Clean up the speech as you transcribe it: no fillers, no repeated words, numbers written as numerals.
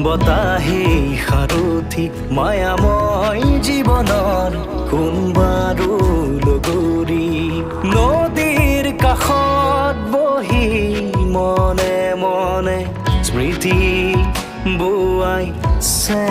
বতাহে সাৰথি মায়াময় জীৱনৰ কোনবাৰো লগৰী নদীৰ কাষত বহি মনে মনে স্মৃতি বোৱাইছে